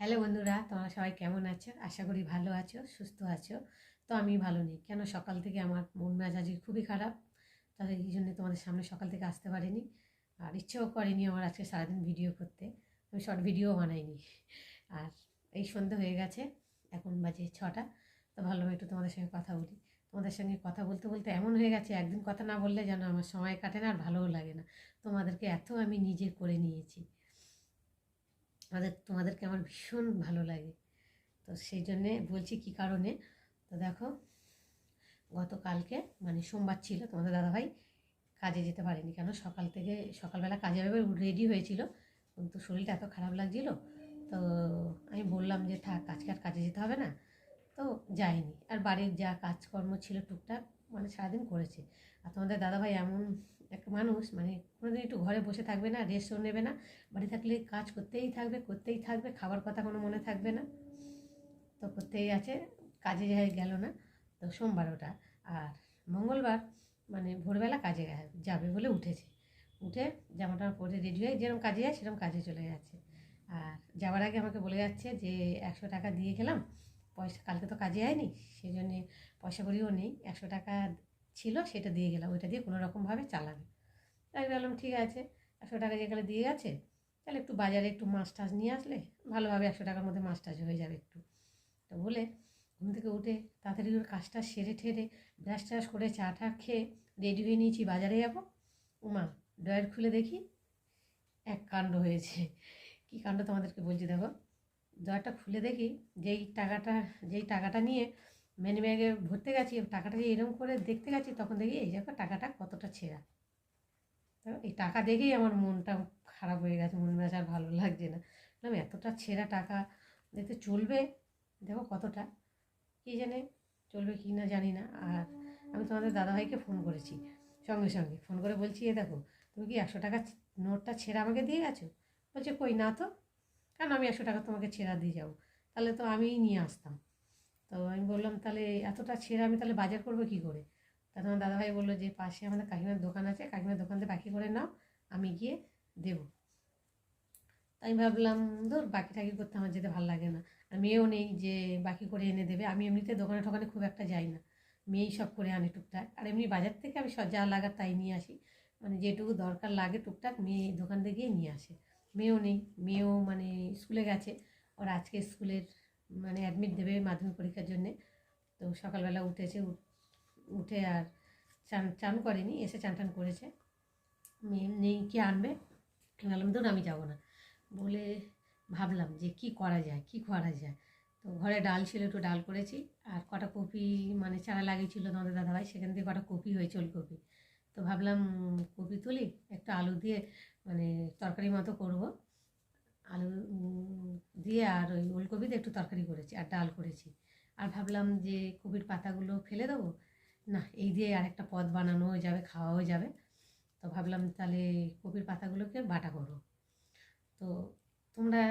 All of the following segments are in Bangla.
হ্যালো বন্ধুরা, তোমরা সবাই কেমন আছো? আশা করি ভালো আছো, সুস্থ আছো। তো আমি ভালো নেই, কেন সকাল থেকে আমার মন মেজাজ খুবই খারাপ। তাহলে এই জন্য তোমাদের সামনে সকাল থেকে আসতে পারিনি, আর ইচ্ছেও করেনি আমার আজকে সারাদিন ভিডিও করতে। আমি শর্ট ভিডিও বানাইনি। আর এই সন্ধে হয়ে গেছে, এখন বাজে 6টা। তো ভাবলাম একটু তোমাদের সঙ্গে কথা বলি। তোমাদের সঙ্গে কথা বলতে বলতে এমন হয়ে গেছে, একদিন কথা না বললে যেন আমার সময় কাটে না, আর ভালোও লাগে না। তোমাদেরকে এত আমি নিজে করে নিয়েছি, তোমাদেরকে আমার ভীষণ ভালো লাগে। তো সেই জন্যে বলছি কী কারণে। তো দেখো, গতকালকে মানে সোমবার ছিল, তোমাদের দাদাভাই কাজে যেতে পারেনি। কেন, সকালবেলা কাজে যাবে রেডি হয়েছিল, কিন্তু শরীরটা এত খারাপ লাগছিল। তো আমি বললাম যে থাক, আজকে আর কাজে যেতে হবে না। তো যায়নি। আর বাড়ির যা কাজকর্ম ছিল টুকটাক মানে সারাদিন করেছে। আর তোমাদের দাদাভাই এমন একটা মানুষ, মানে কোনোদিন একটু ঘরে বসে থাকবে না, রেস্টও নেবে না। বাড়ি থাকলে কাজ করতেই থাকবে করতেই থাকবে, খাবার কথা কোনো মনে থাকবে না। তো করতেই আছে, কাজে গেল না। তো সোমবার ওটা। আর মঙ্গলবার মানে ভোরবেলা কাজে যাবে বলে উঠেছে। উঠে জামাটা পরে রেডি হয়ে যেরকম কাজে যায় সেরকম কাজে চলে যাচ্ছে। আর যাওয়ার আগে আমাকে বলে যাচ্ছে যে 100 টাকা দিয়ে গেলাম, পয়সা কালকে তো কাজে যায়নি, সেই জন্যে পয়সা করিও নেই, 100 টাকা ছিল সেটা দিয়ে গেলাম, ওইটা দিয়ে কোনো রকমভাবে চালাবে। তাই বললাম ঠিক আছে, 100 টাকা যেখানে দিয়ে গেছে, তাহলে একটু বাজারে একটু মাছ টাছ নিয়ে আসলে ভালোভাবে 100 টাকার মধ্যে মাছ টাছ হয়ে যাবে একটু। তো বলে ঘুম থেকে উঠে তাড়াতাড়ি ওর কাজটা সেরে ঠেরে ব্রাশ ট্রাশ করে চা টা খেয়ে রেডি হয়ে নিয়েছি, বাজারে যাবো। উমা, ড্রয়ার খুলে দেখি এক কাণ্ড হয়েছে। কী কাণ্ড তোমাদেরকে বলছি, দেখো। ড্রয়ারটা খুলে দেখি, যেই টাকাটা নিয়ে মেনি ব্যাগে ভরতে গেছি, টাকাটা যে এরকম করে দেখতে গেছি, তখন দেখি এই দেখো টাকাটা কতটা ছেঁড়া। তো এই টাকা দেখেই আমার মনটা খারাপ হয়ে গেছে, মন মেজাজ আর ভালো লাগছে না। আমি এতটা ছেঁড়া টাকা দেখতে চলবে? দেখো কতটা, কী জানে চলবে কি না জানি না। আর আমি তোমাদের দাদাভাইকে ফোন করেছি, সঙ্গে সঙ্গে ফোন করে বলছি, এ দেখো, তুমি কি 100 টাকা নোটটা ছেঁড়া আমাকে দিয়ে গেছো? বলছে কই না তো, কেন আমি 100 টাকা তোমাকে ছেঁড়া দিয়ে যাবো? তাহলে তো আমিই নিয়ে আসতাম। তো আমি বললাম তাহলে এতটা ছেঁড়া আমি তাহলে বাজার করবো কী করে? তা তোমার দাদাভাই বললো যে পাশে আমাদের কাকিমার দোকান আছে, কাকিমার দোকান থেকে বাকি করে নাও, আমি গিয়ে দেবো। তাই ভাবলাম ধর, বাকি টাকি করতে আমার যেতে ভালো লাগে না। আর মেয়েও নেই যে বাকি করে এনে দেবে। আমি এমনিতে দোকানে টোকানে খুব একটা যাই না, মেয়েই সব করে আনে টুকটাক। আর এমনি বাজার থেকে আমি সব যা লাগার তাই নিয়ে আসি, মানে যেটুকু দরকার লাগে টুকটাক মেয়ে দোকান থেকে গিয়ে নিয়ে আসে। মেয়েও নেই, মেয়েও মানে স্কুলে গেছে। ওর আজকে স্কুলের মানে অ্যাডমিট দেবে মাধ্যমিক পরীক্ষার জন্যে। তো সকালবেলা উঠেছে, উঠে আর চান চান করেনি, এসে চান টান করেছে। মেয়ে নেই, কে আনবে? বললাম ধরুন আমি যাবো না বলে ভাবলাম যে কি করা যায় কি করা যায়। তো ঘরে ডাল ছিল, একটু ডাল করেছি। আর কটা কপি মানে চারা লাগিয়েছিল তোমাদের দাদাভাই, সেখান থেকে কটা কপি হয়েছে, ওলকপি। তো ভাবলাম কপি তুলি, একটু আলু দিয়ে মানে তরকারি মতো করব। আলু দিয়ে আর ওই ওলকপি দিয়ে একটু তরকারি করেছি আর ডাল করেছি। আর ভাবলাম যে কপির পাতাগুলো ফেলে দেবো, না এই দিয়ে আরেকটা পদ বানানোও যাবে, খাওয়াও যাবে। তো ভাবলাম তাহলে কপির পাতাগুলোকে বাটা করো। তো তোমরা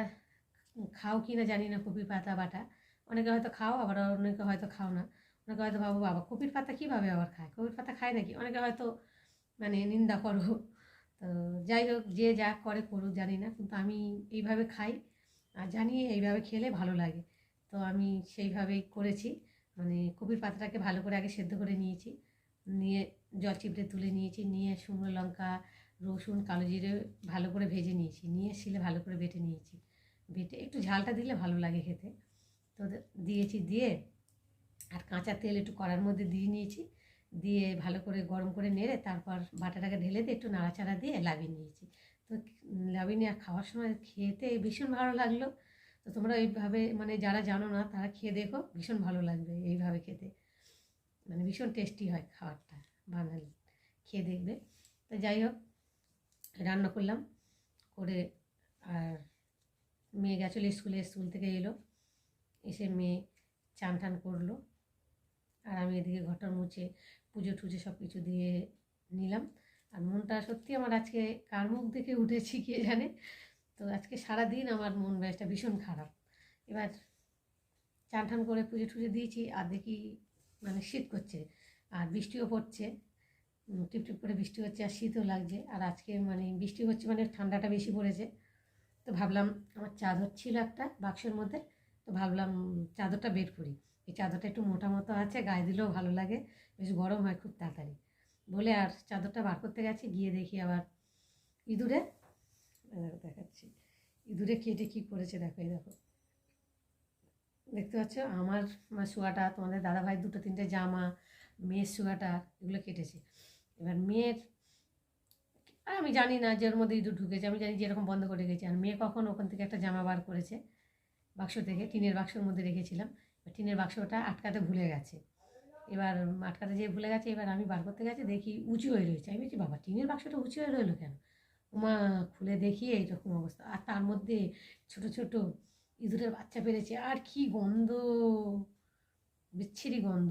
খাও কি না জানি না কপির পাতা বাটা, অনেকে হয়তো খাও, আবার অনেকে হয়তো খাও না। অনেকে হয়তো ভাবো বাবা কপির পাতা কীভাবে আবার খায়, কপির পাতা খায় নাকি, অনেকে হয়তো মানে নিন্দা করো। তো যাই হোক, যে যা করে করুক জানি না, কিন্তু আমি এইভাবে খাই আর জানি এইভাবে খেলে ভালো লাগে। তো আমি সেইভাবেই করেছি, মানে কপির পাতাটাকে ভালো করে আগে সেদ্ধ করে নিয়েছি, নিয়ে জল চিপড়ে তুলে নিয়েছি, নিয়ে শুকনো লঙ্কা রসুন কালো জিরে ভালো করে ভেজে নিয়েছি, নিয়ে শিলে ভালো করে বেটে নিয়েছি। বেটে একটু ঝালটা দিলে ভালো লাগে খেতে। তো দিয়েছি, দিয়ে আর কাঁচা তেল একটু কড়ার মধ্যে দিয়ে নিয়েছি, দিয়ে ভালো করে গরম করে নেড়ে তারপর বাটাটাকে ঢেলে দিয়ে একটু নাড়াচাড়া দিয়ে লাবিয়ে নিয়েছি। তো লাবিয়ে নিয়ে খাওয়ার সময় খেতে ভীষণ ভালো লাগলো। তো তোমরা এইভাবে মানে যারা জানো না তারা খেয়ে দেখো, ভীষণ ভালো লাগবে এইভাবে খেতে, মানে ভীষণ টেস্টি হয় খাবারটা, বানালে খেয়ে দেখবে। তো যাই হোক, রান্না করলাম করে, আর মেয়ে গেছিলো স্কুলে, স্কুল থেকে এলো, এসে মেয়ে চান টান করলো। আর আমি এদিকে ঘরটা মুছে পুজো টুজো সব কিছু দিয়ে নিলাম। আর মনটা সত্যি আমার আজকে কার মুখ দেখে উঠেছি কে জানে। তো আজকে সারাদিন আমার মন মেজাজটা ভীষণ খারাপ। এবার চান টান করে পুজো টুজো দিয়েছি, আর দেখি মানে শীত করছে আর বৃষ্টিও পড়ছে, টিপ টিপ করে বৃষ্টি হচ্ছে আর শীতও লাগছে। আর আজকে মানে বৃষ্টি হচ্ছে মানে ঠান্ডাটা বেশি পড়েছে। তো ভাবলাম আমার চাদর ছিল একটা বাক্সের মধ্যে, তো ভাবলাম চাদরটা বের করি। এই চাদরটা একটু মোটা মতো আছে, গায়ে দিলেও ভালো লাগে, বেশ গরম হয় খুব তাড়াতাড়ি বলে আর চাদরটা বার করতে গেছি, গিয়ে দেখি আবার ইঁদুরে, দেখাচ্ছি ইঁদুরে কেটে কী করেছে। দেখো এই দেখো, দেখতে পাচ্ছ আমার শোয়াটা, তোমাদের দাদাভাই 2-3টে জামা, মেয়ের শোয়াটা, এগুলো কেটেছে। এবার মেয়ের, আর আমি জানি না যে ওর মধ্যে ইঁদুর ঢুকেছে, আমি জানি যে এরকম বন্ধ করে রেখেছি। আর মেয়ে কখন ওখান থেকে একটা জামা বার করেছে বাক্স থেকে, টিনের বাক্সের মধ্যে রেখেছিলাম, টিনের বাক্সটা আটকাতে ভুলে গেছে। এবার আটকাতে যেয়ে ভুলে গেছে, এবার আমি বার করতে গেছি, দেখি উঁচু হয়ে রয়েছে। আমি বলছি বাবা টিনের বাক্সটা উঁচু হয়ে রইলো কেন? ওমা, খুলে দেখি এইরকম অবস্থা, আর তার মধ্যে ছোট ছোট ইঁদুরের বাচ্চা পেরেছে, আর কি গন্ধ, বিচ্ছিরি গন্ধ।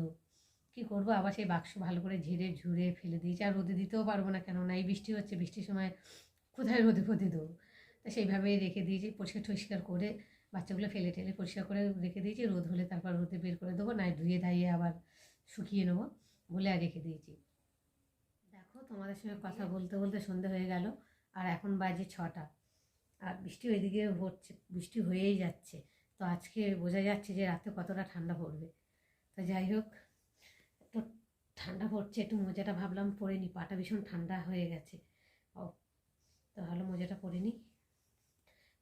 কী করবো, আবার সেই বাক্স ভালো করে ঝেড়ে ঝুড়ে ফেলে দিয়েছি। আর রোদে দিতেও পারবো না, কেননা এই বৃষ্টি হচ্ছে, বৃষ্টির সময় কোথায় রোদে ফোদে দেবো। তো সেইভাবেই রেখে দিয়েছি, পরিষ্কার করে বাচ্চাগুলো ফেলে টেলে পরিষ্কার করে রেখে দিয়েছি। রোদ হলে তারপর রোদে বের করে দেবো, না ধুয়ে ধাইয়ে আবার শুকিয়ে নেবো বলে আর রেখে দিয়েছি। দেখো তোমাদের সঙ্গে কথা বলতে বলতে সন্ধে হয়ে গেল, আর এখন বাজে 6টা, আর বৃষ্টি ওইদিকে হচ্ছে, বৃষ্টি হয়েই যাচ্ছে। তো আজকে বোঝা যাচ্ছে যে রাতে কতটা ঠান্ডা পড়বে। তো যাই হোক, একটু ঠান্ডা পড়ছে, একটু মোজাটা ভাবলাম পরে নি, পাটা ভীষণ ঠান্ডা হয়ে গেছে। ও, তো ভালো মোজাটা পরে নি।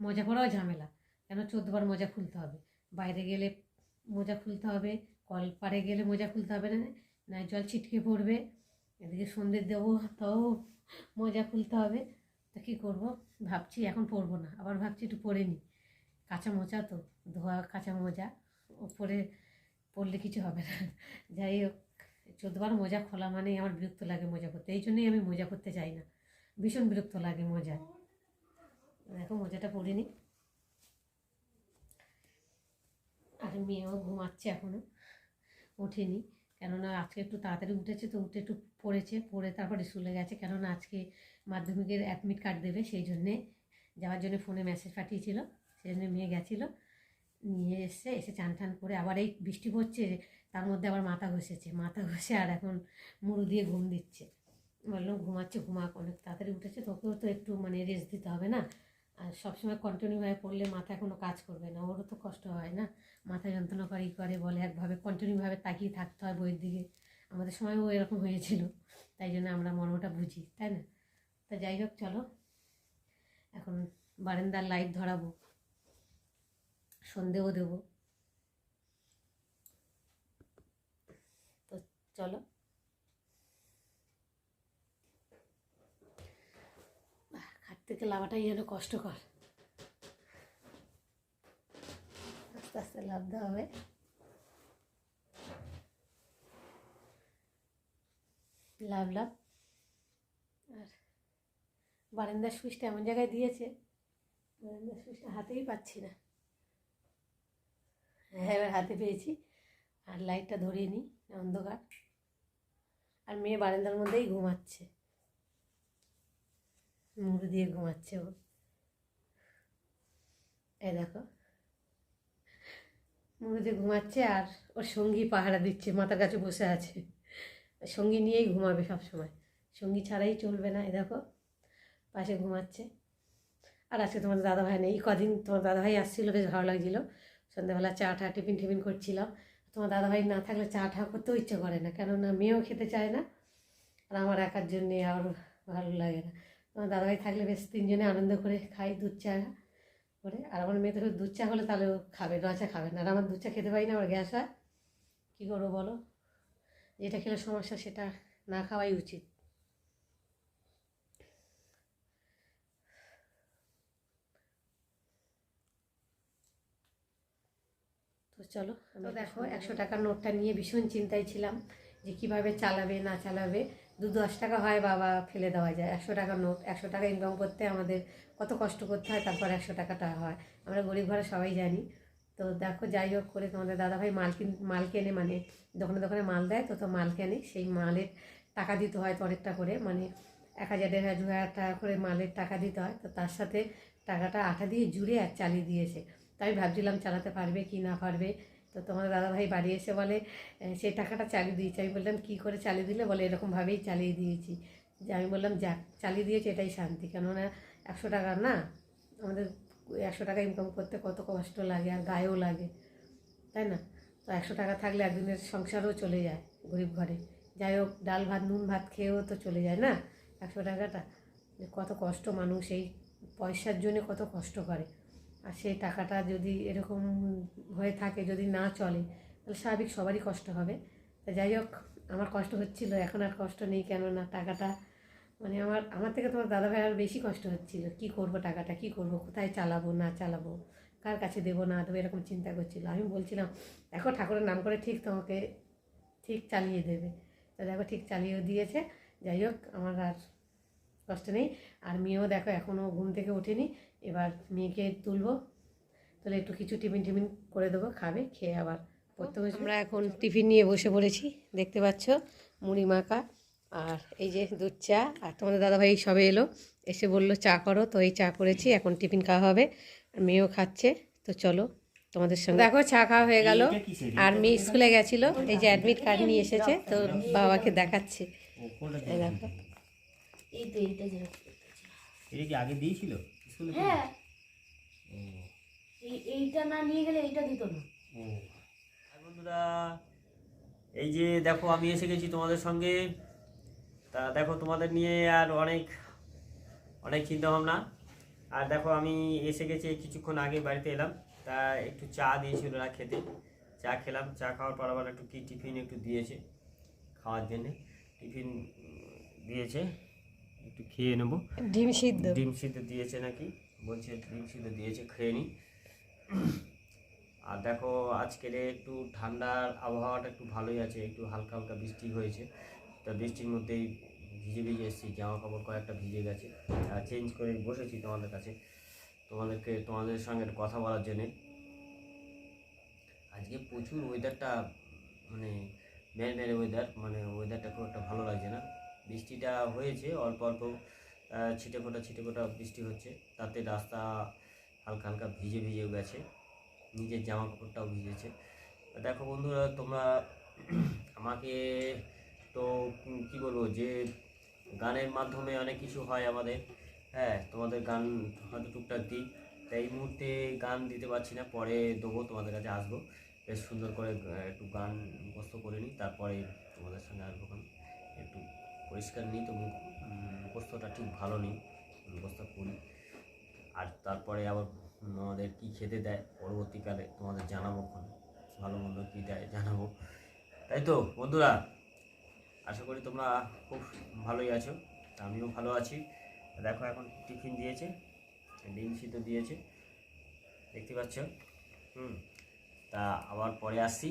মোজা পরাও ঝামেলা, কেন 14বার মোজা খুলতে হবে, বাইরে গেলে মোজা খুলতে হবে, কল পাড়ে গেলে মোজা খুলতে হবে, না জল ছিটকে পড়বে, এদিকে সন্ধে দেবো তাও মোজা খুলতে হবে। তো কী করবো, ভাবছি এখন পরবো না, আবার ভাবছি একটু পরে নিই, কাঁচা মোজা তো, ধোয়া কাঁচা মোজা, পরে পরলে কিছু হবে না। যাই হোক, 14বার মোজা খোলা মানেই আমার বিরক্ত লাগে মোজা করতে, এই জন্যই আমি মোজা করতে চাই না, ভীষণ বিরক্ত লাগে মোজা। দেখো মোজাটা পরে নিই। আর মেয়েও ঘুমাচ্ছে এখনও, ওঠেনি, কেননা আজকে একটু তাড়াতাড়ি উঠেছে, তো উঠে একটু পড়েছে, পড়ে তারপরে স্কুলে গেছে, কেননা আজকে মাধ্যমিকের অ্যাডমিট কার্ড দেবে, সেই জন্যে যাওয়ার জন্য ফোনে মেসেজ পাঠিয়েছিল, সেই জন্য মেয়ে গেছিলো, নিয়ে এসে চান টান করে আবার এই বৃষ্টি পড়ছে, তার মধ্যে আবার মাথা ঘষে আর এখন মুড়ু দিয়ে ঘুম দিচ্ছে। বললাম ঘুমাচ্ছে, ঘুমাক, অনেক তাড়াতাড়ি উঠেছে, তোকেও তো একটু মানে রেস্ট দিতে হবে না, আর সবসময় কন্টিনিউভাবে পড়লে মাথা কোনো কাজ করবে না, ওরও তো কষ্ট হয় না, মাথা যন্ত্রণা করে বলে একভাবে কন্টিনিউভাবে তাকিয়ে থাকতে হয় বইয়ের দিকে। আমাদের সময়ও এরকম হয়েছিল, তাই জন্য আমরা মর্মটা বুঝি, তাই না? তা যাই হোক, চলো এখন বারান্দার লাইট ধরাবো, সন্ধেও দেবো, তো চলো। খাট থেকে লাভাটাই যেন কষ্টকর, আস্তে আস্তে লাভতে হবে। লাভলাম, আর বারান্দার সুইচটা এমন জায়গায় দিয়েছে, বারান্দার সুইচটা হাতেই পাচ্ছি না। হ্যাঁ, এবার হাতে পেয়েছি, আর লাইটটা ধরিয়ে নিই, অন্ধকার। আর মেয়ে বারান্দার মধ্যেই ঘুমাচ্ছে, মুড়ি দিয়ে ঘুমাচ্ছে ও, এই দেখো মুড়ি দিয়ে ঘুমাচ্ছে, আর ওর সঙ্গী পাহারা দিচ্ছে, মাথার কাছে বসে আছে, সঙ্গী নিয়েই ঘুমাবে সব সময়, সঙ্গী ছাড়াই চলবে না। এই দেখো পাশে ঘুমাচ্ছে। আর আজকে তোমার দাদাভাই নেই, কদিন তোমার দাদাভাই আসছিলো, বেশ ভালো লাগছিলো, সন্ধ্যাবেলা চা টা টিফিন করছিলাম। তোমার দাদাভাই না থাকলে চা টা করতেও ইচ্ছে করে না, কেননা মেয়েও খেতে চায় না, আর আমার একার জন্যে আর ভালো লাগে না। তোমার দাদাভাই থাকলে বেশ তিনজনে আনন্দ করে খাই দুধ চা করে, আর আমার মেয়ে তো দুধ চা হলে তাহলে খাবে, না চা খাবে না, আর আমার দুধ চা খেতে পারি না, আমার গ্যাস হয়, কী করবো বলো, যেটা খেলে সমস্যা সেটা না খাওয়াই উচিত। তো চলো, তো দেখো 100 টাকার নোটটা নিয়ে ভীষণ চিন্তায় ছিলাম যে কীভাবে চালাবে না চালাবে। 10 টাকা হয় বাবা ফেলে দেওয়া যায়, 100 টাকার নোট, 100 টাকা ইনকাম করতে আমাদের কত কষ্ট করতে হয়, তারপর 100 টাকাটা হয়, আমরা গরিব ঘরে সবাই জানি। তো দেখো যাই হোক করে তোমাদের দাদাভাই মাল কেনে, মানে দোকানে দোকানে মাল দেয়, তো মাল কেনে, সেই মালের টাকা দিতে হয় তো অনেকটা করে, মানে 1000 1500 2000 টাকা করে মালের টাকা দিতে হয়, তো তার সাথে টাকাটা আঠা দিয়ে জুড়ে আর চালিয়ে দিয়েছে। তাই ভাবছিলাম চালাতে পারবে কি না পারবে। তো তোমার দাদাভাই বাড়ি এসে বলে সেই টাকাটা চালিয়ে দিয়েছি। আমি বললাম কী করে চালিয়ে দিলে? বলে এরকমভাবেই চালিয়ে দিয়েছি। যে আমি বললাম যাক চালিয়ে দিয়েছি, এটাই শান্তি, কেননা 100 টাকা না, আমাদের 100 টাকা ইনকাম করতে কত কষ্ট লাগে আর গায়েও লাগে, তাই না? তো 100 টাকা থাকলে একদিনের সংসারও চলে যায় গরিব ঘরে। যাই হোক, ডাল ভাত নুন ভাত খেয়েও তো চলে যায় না 100 টাকাটা। কত কষ্ট মানুষ এই পয়সার জন্য কত কষ্ট করে। আর সেই টাকাটা যদি এরকম হয়ে থাকে, যদি না চলে, তাহলে স্বাভাবিক সবারই কষ্ট হবে। তা যাই হোক, আমার কষ্ট হচ্ছিল, এখন আর কষ্ট নেই। কেননা টাকাটা মানে আমার থেকে তোমার দাদাভাই আর বেশি কষ্ট হচ্ছিল। কি করব, টাকাটা কি করব, কোথায় চালাবো না চালাবো, কার কাছে দেবো না দেবো, এরকম চিন্তা করছিল। আমি বলছিলাম দেখো ঠাকুরের নাম করে ঠিক তোমাকে ঠিক চালিয়ে দেবে। তো দেখো ঠিক চালিয়েও দিয়েছে। যাই হোক, আমার আর কষ্ট নেই। আর মেয়েও দেখো এখনও ঘুম থেকে ওঠেনি। এবার মেয়েকে তুলবো, তাহলে একটু কিছু টিফিন টিফিন করে দেবো, খাবে, খেয়ে আবার পড়তে বসে। আমরা এখন টিফিন নিয়ে বসে পড়েছি, দেখতে পাচ্ছ, মুড়ি মাখা আর এই যে দুধ চা। আর তোমাদের দাদাভাই সবে এলো, এসে বললো চা করো, তো এই চা করেছি, এখন টিফিন খাওয়া হবে। আর মেয়েও খাচ্ছে। তো চলো তোমাদের সঙ্গে। দেখো চা খাওয়া হয়ে গেল। আর মেয়ে স্কুলে গেছিলো, এই যে অ্যাডমিট কার্ড নিয়ে এসেছে, তো বাবাকে দেখাচ্ছে। এই দেখো, এটা কি আগে দিয়েছিল স্কুলে? হ্যাঁ, এইটা না নিয়ে গেলে এইটা দিত না। বন্ধুরা, এই যে দেখো আমি এসে গেছি তোমাদের সঙ্গে। তা দেখো তোমাদের নিয়ে আর অনেক অনেক চিন্তা ভাবনা। আর দেখো আমি এসে গেছি, কিছুক্ষণ আগে বাড়িতে এলাম। তা একটু চা দিয়েছিল ওরা খেতে, চা খেলাম। চা খাওয়ার পর আবার একটু কি টিফিন একটু দিয়েছে খাওয়ার জন্যে। টিফিন দিয়েছে, একটু খেয়ে নেবো। ডিম সিদ্ধ দিয়েছে নাকি, বলছে ডিম সিদ্ধ দিয়েছে, খেয়ে নিই। আর দেখো আজকের একটু ঠান্ডার আবহাওয়াটা একটু ভালোই আছে, একটু হালকা হালকা বৃষ্টি হয়েছে। তা বৃষ্টির মধ্যেই ভিজে ভিজে এসেছি, জামা কাপড় কয়েকটা ভিজে গেছে। চেঞ্জ করে বসেছি তোমাদের কাছে, তোমাদের সঙ্গে কথা বলার জন্যে। আজকে প্রচুর ওয়েদারটা মানে মেরে ওয়েদার, মানে ওয়েদারটা খুব একটা ভালো লাগছে না। বৃষ্টিটা হয়েছে অল্প অল্প, ছিটে ফোটা বৃষ্টি হচ্ছে, তাতে রাস্তা হালকা হালকা ভিজে ভিজেও গেছে, নিজের জামা কাপড়টাও ভিজেছে। দেখো বন্ধুরা, তোমরা আমাকে তো কী বলবো, যে গানের মাধ্যমে অনেক কিছু হয় আমাদের। হ্যাঁ, তোমাদের গান হয়তো টুকটাক দিই, তাই এই মুহূর্তে গান দিতে পারছি না, পরে দেবো, তোমাদের কাছে আসবো, বেশ সুন্দর করে একটু গান মুখস্থ করে নিই, তারপরে তোমাদের সঙ্গে আসবো। একটু পরিষ্কার নিই তো, মুখস্থটা ঠিক ভালো নেই, মুখস্থ করি। আর তারপরে আবার আমাদের কী খেতে দেয় পরবর্তীকালে তোমাদের জানাবো, ভালো মন্দ কী দেয় জানাবো। তাই তো বন্ধুরা, আশা করি তোমরা খুব ভালোই আছো, আমিও ভালো আছি। দেখো এখন টিফিন দিয়েছে, ডিম সিদ্ধ দিয়েছে, দেখতে পাচ্ছ। তা আবার পরে আসছি।